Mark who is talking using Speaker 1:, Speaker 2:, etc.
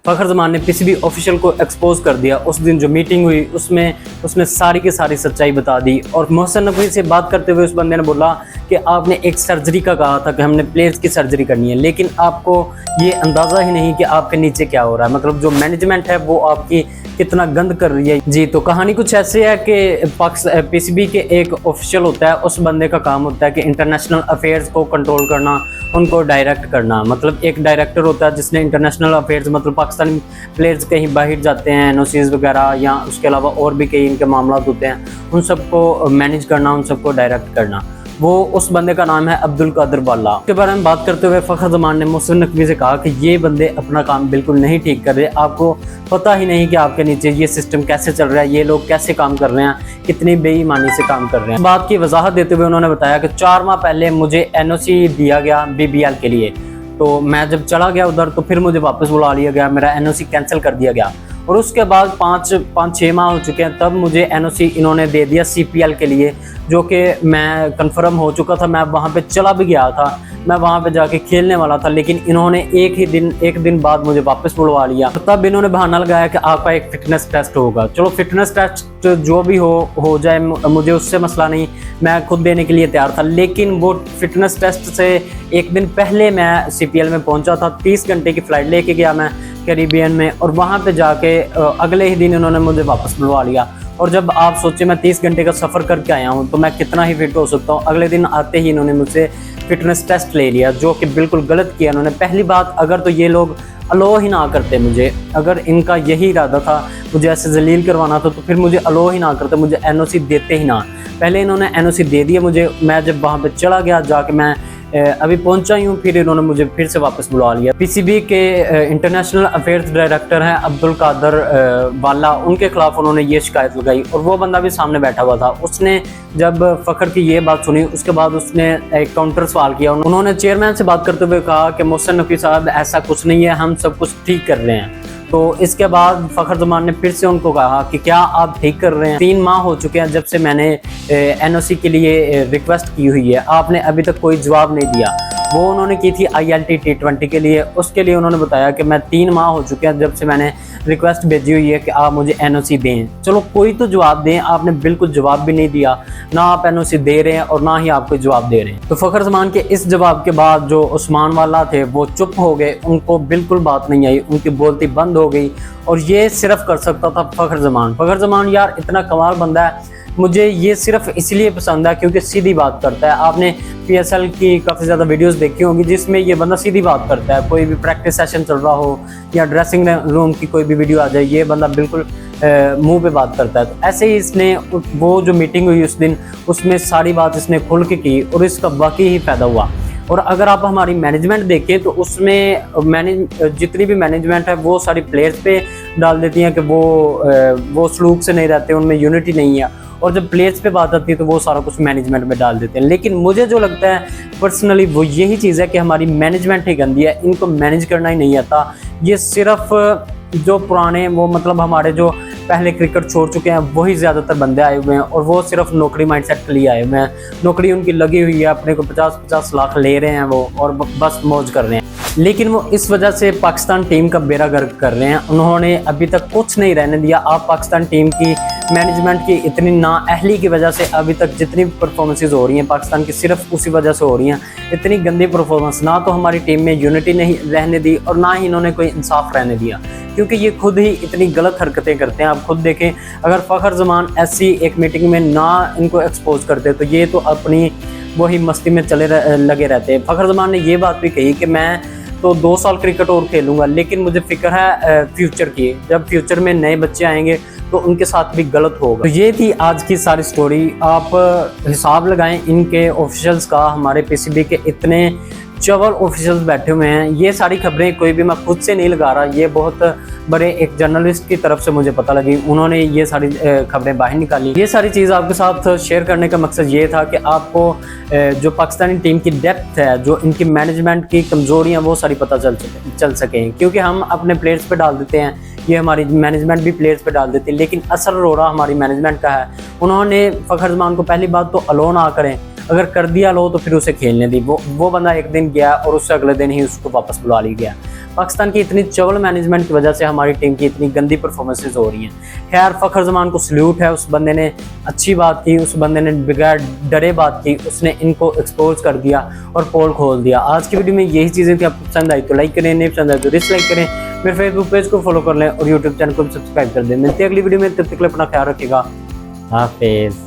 Speaker 1: फ़खर ज़मान ने PCB official को expose कर दिया। उस दिन जो मीटिंग हुई उसमें उसने सारी की सारी सच्चाई बता दी और मोहसिन नकवी से बात करते हुए उस बंदे ने बोला कि आपने एक सर्जरी का कहा था कि हमने प्लेयर्स की सर्जरी करनी है, लेकिन आपको ये अंदाज़ा ही नहीं कि आपके नीचे क्या हो रहा है, मतलब जो मैनेजमेंट है वो आपकी कितना गंद कर रही है। जी, तो कहानी कुछ ऐसी है कि पीसीबी के एक ऑफिशियल होता है, उस बंदे का काम होता है कि इंटरनेशनल अफेयर्स को कंट्रोल करना, उनको डायरेक्ट करना। मतलब एक डायरेक्टर होता है जिसने इंटरनेशनल अफेयर्स, मतलब पाकिस्तानी प्लेयर्स कहीं बाहर जाते हैं एनओसीज वगैरह या उसके अलावा और भी कई इनके मामला होते हैं, उन सबको मैनेज करना, उन सबको डायरेक्ट करना। वो उस बंदे का नाम है अब्दुल कादिर वाला। उसके बारे में बात करते हुए फ़खर ज़मान ने मोहसिन नकवी से कहा कि ये बंदे अपना काम बिल्कुल नहीं ठीक कर रहे, आपको पता ही नहीं कि आपके नीचे ये सिस्टम कैसे चल रहा है, ये लोग कैसे काम कर रहे हैं, कितनी बेईमानी से काम कर रहे हैं। बात की वजाहत देते हुए उन्होंने बताया कि 4 माह पहले मुझे एनओसी दिया गया बीबीएल के लिए, तो मैं जब चला गया उधर तो फिर मुझे वापस बुला लिया गया, मेरा एनओसी कैंसिल कर दिया गया और उसके बाद 5-6 माह हो चुके हैं, तब मुझे एनओसी इन्होंने दे दिया सीपीएल के लिए, जो कि मैं कंफर्म हो चुका था। मैं वहाँ पे चला भी गया था, मैं वहाँ पे जाके खेलने वाला था, लेकिन इन्होंने एक दिन बाद मुझे वापस बुलवा लिया। तो तब इन्होंने बहाना लगाया कि आपका एक फिटनेस टेस्ट होगा। चलो फिटनेस टेस्ट जो भी हो जाए, मुझे उससे मसला नहीं, मैं खुद देने के लिए तैयार था। लेकिन वो फिटनेस टेस्ट से एक दिन पहले मैं सीपीएल में पहुँचा था, 30 घंटे की फ़्लाइट लेके गया मैं कैरिबियन में, और वहाँ पे जाके अगले ही दिन इन्होंने मुझे वापस बुलवा लिया। और जब आप सोचें मैं 30 घंटे का सफ़र करके आया हूँ तो मैं कितना ही फिट हो सकता हूँ, अगले दिन आते ही इन्होंने मुझसे फिटनेस टेस्ट ले लिया, जो कि बिल्कुल गलत किया इन्होंने। पहली बात, अगर तो ये लोग अलो ही ना करते मुझे, अगर इनका यही इरादा था मुझे ऐसे जलील करवाना था, तो फिर मुझे अलो ही ना करते, मुझे एनओसी देते ही ना। पहले इन्होंने एनओसी दे दिया मुझे, मैं जब वहाँ पे चला गया जाके मैं अभी पहुंचा ही हूँ, फिर इन्होंने मुझे फिर से वापस बुला लिया। पीसीबी के इंटरनेशनल अफेयर्स डायरेक्टर हैं अब्दुल कादिर वाला, उनके खिलाफ उन्होंने ये शिकायत लगाई और वो बंदा भी सामने बैठा हुआ था। उसने जब फ़खर की ये बात सुनी उसके बाद उसने एक काउंटर सवाल किया। उन्होंने चेयरमैन से बात करते हुए कहा कि मोहसिन नकवी साहब ऐसा कुछ नहीं है, हम सब कुछ ठीक कर रहे हैं। तो इसके बाद फ़खर ज़मान ने फिर से उनको कहा कि क्या आप ठीक कर रहे हैं? 3 माह हो चुके हैं जब से मैंने एनओसी के लिए रिक्वेस्ट की हुई है, आपने अभी तक कोई जवाब नहीं दिया। वो उन्होंने की थी ILT T20 के लिए, उसके लिए उन्होंने बताया कि मैं 3 माह हो चुके हैं जब से मैंने रिक्वेस्ट भेजी हुई है कि आप मुझे एनओसी दें। चलो कोई तो जवाब दें, आपने बिल्कुल जवाब भी नहीं दिया, ना आप एनओसी दे रहे हैं और ना ही आप कोई जवाब दे रहे हैं। तो फ़खर ज़मान के इस जवाब के बाद जो उस्मान वाला थे वो चुप हो गए, उनको बिल्कुल बात नहीं आई, उनकी बोलती बंद हो गई और ये सिर्फ कर सकता था फ़खर ज़मान। फ़खर ज़मान यार इतना कमाल बंदा है, मुझे ये सिर्फ इसलिए पसंद है क्योंकि सीधी बात करता है। आपने PSL की काफ़ी ज़्यादा वीडियोस देखी होंगी जिसमें ये बंदा सीधी बात करता है, कोई भी प्रैक्टिस सेशन चल रहा हो या ड्रेसिंग रूम की कोई भी वीडियो आ जाए, ये बंदा बिल्कुल मुंह पे बात करता है। तो ऐसे ही इसने वो जो मीटिंग हुई उस दिन, उसमें सारी बात इसने खुल के की और इसका वाकई ही फ़ायदा हुआ। और अगर आप हमारी मैनेजमेंट देखें तो उसमें जितनी भी मैनेजमेंट है वो सारी प्लेयर्स पे डाल देती हैं कि वो सलूक से नहीं रहते, उनमें यूनिटी नहीं है, और जब प्लेयर्स पे बात आती है तो वो सारा कुछ मैनेजमेंट में डाल देते हैं। लेकिन मुझे जो लगता है पर्सनली वो यही चीज़ है कि हमारी मैनेजमेंट ही गंदी है, इनको मैनेज करना ही नहीं आता। ये सिर्फ जो पुराने वो मतलब हमारे जो पहले क्रिकेट छोड़ चुके हैं वही ज़्यादातर बंदे आए हुए हैं और वो सिर्फ नौकरी माइंडसेट के लिए आए हुए हैं। नौकरी उनकी लगी हुई है, अपने को 50-50 लाख ले रहे हैं वो और बस मौज कर रहे हैं, लेकिन वो इस वजह से पाकिस्तान टीम का बेड़ा गर्क कर रहे हैं। उन्होंने अभी तक कुछ नहीं रहने दिया। आप पाकिस्तान टीम की मैनेजमेंट की इतनी नाअहली की वजह से अभी तक जितनी परफॉर्मेंसेज हो रही हैं पाकिस्तान की, सिर्फ उसी वजह से हो रही हैं। इतनी गंदी परफॉर्मेंस, ना तो हमारी टीम में यूनिटी नहीं रहने दी और ना ही इन्होंने कोई इंसाफ रहने दिया, क्योंकि ये खुद ही इतनी गलत हरकतें करते हैं। आप खुद देखें, अगर फ़खर ज़मान ऐसी एक मीटिंग में ना इनको एक्सपोज करते तो ये तो अपनी वही मस्ती में लगे रहते हैं। फ़खर ज़मान ने ये बात भी कही कि मैं तो 2 साल क्रिकेट और खेलूंगा, लेकिन मुझे फिक्र है फ्यूचर की, जब फ्यूचर में नए बच्चे आएंगे तो उनके साथ भी गलत होगा। तो ये थी आज की सारी स्टोरी। आप हिसाब लगाएं इनके ऑफिशियल्स का, हमारे पीसीबी के इतने चवल ऑफिशियल्स बैठे हुए हैं। ये सारी खबरें कोई भी मैं खुद से नहीं लगा रहा, ये बहुत बड़े एक जर्नलिस्ट की तरफ से मुझे पता लगी, उन्होंने ये सारी खबरें बाहर निकाली। ये सारी चीज़ आपके साथ शेयर करने का मकसद ये था कि आपको जो पाकिस्तानी टीम की डेप्थ है, जो इनकी मैनेजमेंट की कमज़ोरियाँ, वो सारी पता चल सकें। क्योंकि हम अपने प्लेयर्स पे डाल देते हैं, ये हमारी मैनेजमेंट भी प्लेयर्स पे डाल देती है, लेकिन असर रोड़ा हमारी मैनेजमेंट का है। उन्होंने फ़खर ज़मान को पहली बात तो अलो ना करें, अगर कर दिया लो तो फिर उसे खेलने दी। वो बंदा एक दिन गया और उससे अगले दिन ही उसको वापस बुला लिया गया। पाकिस्तान की इतनी चवल मैनेजमेंट की वजह से हमारी टीम की इतनी गंदी परफॉर्मेंसेज हो रही हैं। खैर फ़खर जमान को सल्यूट है, उस बंदे ने अच्छी बात की, उस बंदे ने बगैर डरे बात की, उसने इनको एक्सपोज कर दिया और पोल खोल दिया। आज की वीडियो में यही चीज़ें थी। आपको पसंद आई तो लाइक करें, नहीं पसंद आई तो डिसलाइक करें। मेरे फेसबुक पेज को फॉलो कर लें और यूट्यूब चैनल को भी सब्सक्राइब कर दें। मिलते हैं अगली वीडियो में, तब तक के लिए अपना ख्याल रखिएगा। हाफिज़।